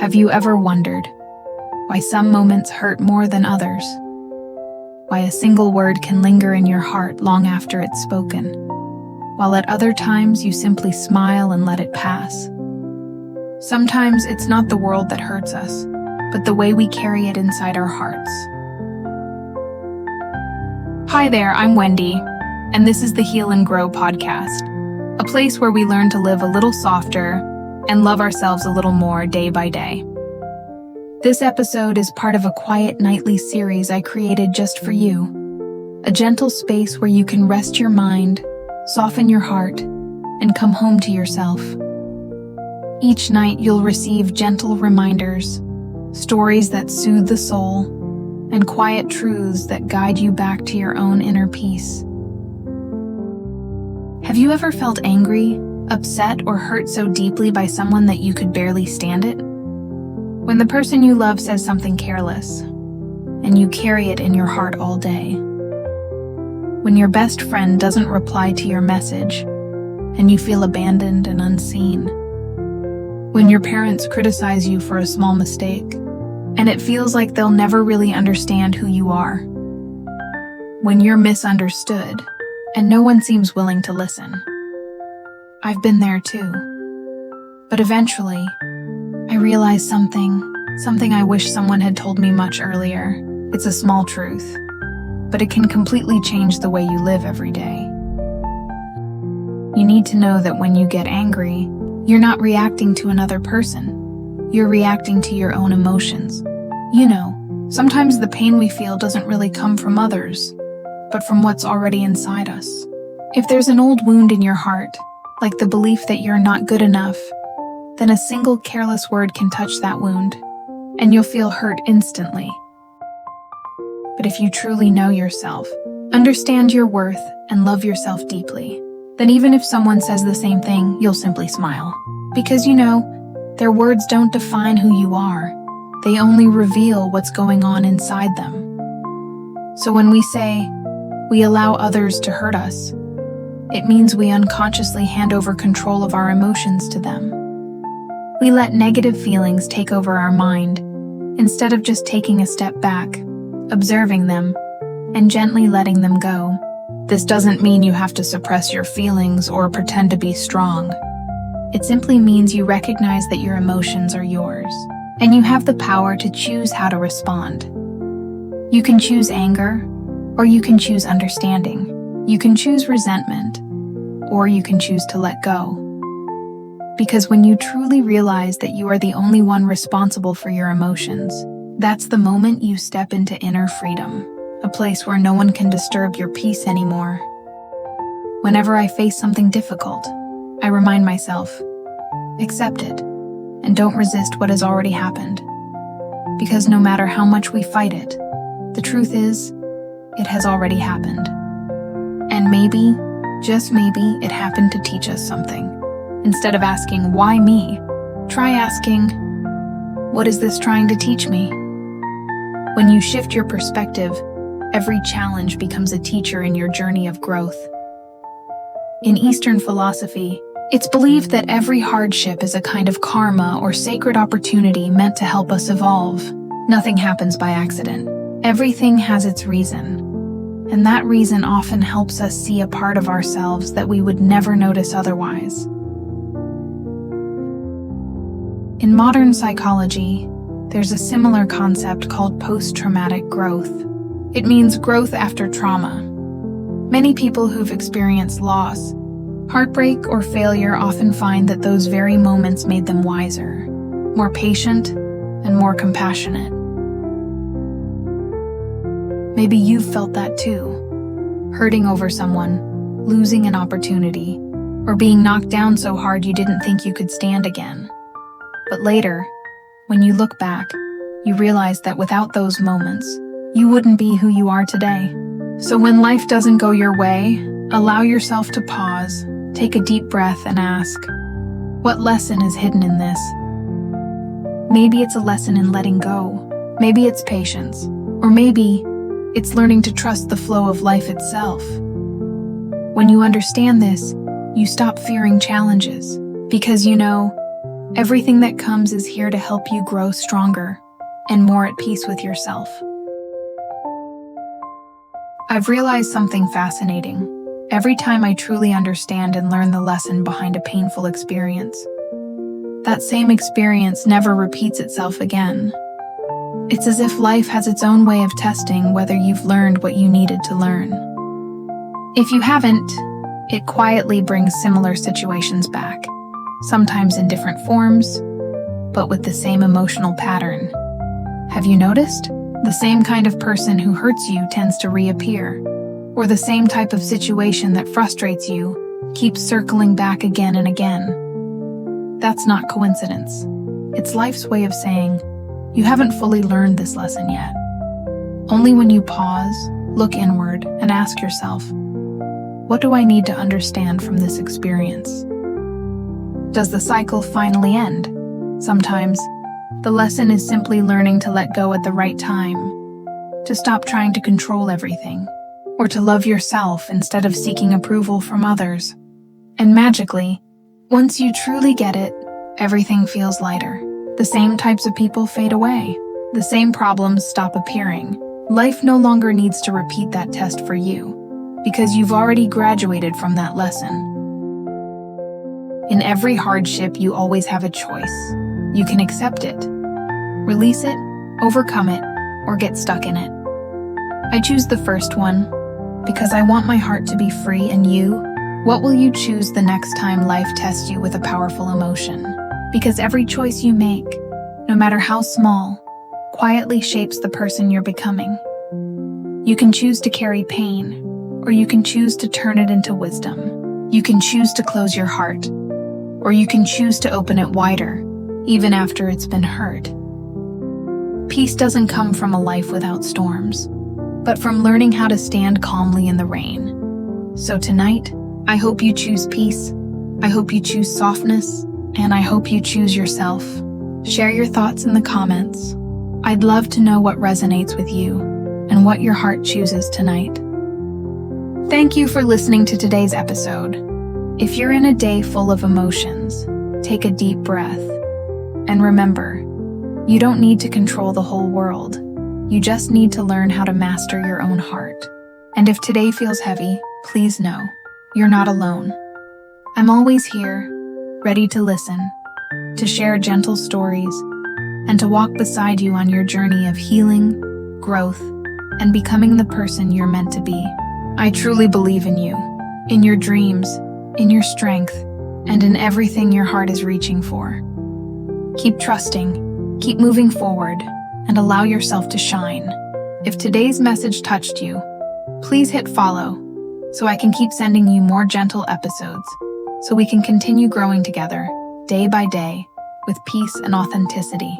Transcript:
Have you ever wondered why some moments hurt more than others? Why a single word can linger in your heart long after it's spoken, while at other times you simply smile and let it pass? Sometimes it's not the world that hurts us, but the way we carry it inside our hearts. Hi there, I'm Wendy, and this is the Heal and Grow podcast, a place where we learn to live a little softer and love ourselves a little more day by day. This episode is part of a quiet nightly series I created just for you, a gentle space where you can rest your mind, soften your heart, and come home to yourself. Each night you'll receive gentle reminders, stories that soothe the soul, and quiet truths that guide you back to your own inner peace. Have you ever felt angry, upset, or hurt so deeply by someone that you could barely stand it? When the person you love says something careless, and you carry it in your heart all day. When your best friend doesn't reply to your message, and you feel abandoned and unseen. When your parents criticize you for a small mistake, and it feels like they'll never really understand who you are. When you're misunderstood, and no one seems willing to listen. I've been there too. But eventually, I realized something I wish someone had told me much earlier. It's a small truth, but it can completely change the way you live every day. You need to know that when you get angry, you're not reacting to another person. You're reacting to your own emotions. You know, sometimes the pain we feel doesn't really come from others, but from what's already inside us. If there's an old wound in your heart, like the belief that you're not good enough, then a single careless word can touch that wound, and you'll feel hurt instantly. But if you truly know yourself, understand your worth, and love yourself deeply, then even if someone says the same thing, you'll simply smile. Because you know, their words don't define who you are. They only reveal what's going on inside them. So when we say, we allow others to hurt us, it means we unconsciously hand over control of our emotions to them. We let negative feelings take over our mind, instead of just taking a step back, observing them, and gently letting them go. This doesn't mean you have to suppress your feelings or pretend to be strong. It simply means you recognize that your emotions are yours, and you have the power to choose how to respond. You can choose anger, or you can choose understanding. You can choose resentment, or you can choose to let go. Because when you truly realize that you are the only one responsible for your emotions, that's the moment you step into inner freedom, a place where no one can disturb your peace anymore. Whenever I face something difficult, I remind myself, accept it, and don't resist what has already happened. Because no matter how much we fight it, the truth is, it has already happened. And maybe, just maybe, it happened to teach us something. Instead of asking, why me? Try asking, what is this trying to teach me? When you shift your perspective, every challenge becomes a teacher in your journey of growth. In Eastern philosophy, it's believed that every hardship is a kind of karma or sacred opportunity meant to help us evolve. Nothing happens by accident. Everything has its reason. And that reason often helps us see a part of ourselves that we would never notice otherwise. In modern psychology, there's a similar concept called post-traumatic growth. It means growth after trauma. Many people who've experienced loss, heartbreak, or failure often find that those very moments made them wiser, more patient, and more compassionate. Maybe you've felt that too, hurting over someone, losing an opportunity, or being knocked down so hard you didn't think you could stand again. But later, when you look back, you realize that without those moments, you wouldn't be who you are today. So when life doesn't go your way, allow yourself to pause, take a deep breath, and ask, what lesson is hidden in this? Maybe it's a lesson in letting go. Maybe it's patience. Or maybe it's learning to trust the flow of life itself. When you understand this, you stop fearing challenges, because you know, Everything that comes is here to help you grow stronger and more at peace with yourself. I've realized something fascinating. Every time I truly understand and learn the lesson behind a painful experience, that same experience never repeats itself again. It's as if life has its own way of testing whether you've learned what you needed to learn. If you haven't, it quietly brings similar situations back, sometimes in different forms, but with the same emotional pattern. Have you noticed? The same kind of person who hurts you tends to reappear, or the same type of situation that frustrates you keeps circling back again and again. That's not coincidence. It's life's way of saying, you haven't fully learned this lesson yet. Only when you pause, look inward, and ask yourself, what do I need to understand from this experience? Does the cycle finally end? Sometimes, the lesson is simply learning to let go at the right time, to stop trying to control everything, or to love yourself instead of seeking approval from others. And magically, once you truly get it, everything feels lighter. The same types of people fade away. The same problems stop appearing. Life no longer needs to repeat that test for you, because you've already graduated from that lesson. In every hardship, you always have a choice. You can accept it, release it, overcome it, or get stuck in it. I choose the first one, because I want my heart to be free. And you? What will you choose the next time life tests you with a powerful emotion? Because every choice you make, no matter how small, quietly shapes the person you're becoming. You can choose to carry pain, or you can choose to turn it into wisdom. You can choose to close your heart, or you can choose to open it wider, even after it's been hurt. Peace doesn't come from a life without storms, but from learning how to stand calmly in the rain. So tonight, I hope you choose peace, I hope you choose softness, and I hope you choose yourself. Share your thoughts in the comments. I'd love to know what resonates with you and what your heart chooses tonight. Thank you for listening to today's episode. If you're in a day full of emotions, take a deep breath. And remember, you don't need to control the whole world. You just need to learn how to master your own heart. And if today feels heavy, please know, you're not alone. I'm always here, ready to listen, to share gentle stories, and to walk beside you on your journey of healing, growth, and becoming the person you're meant to be. I truly believe in you, in your dreams, in your strength, and in everything your heart is reaching for. Keep trusting, keep moving forward, and allow yourself to shine. If today's message touched you, please hit follow so I can keep sending you more gentle episodes, so we can continue growing together, day by day, with peace and authenticity.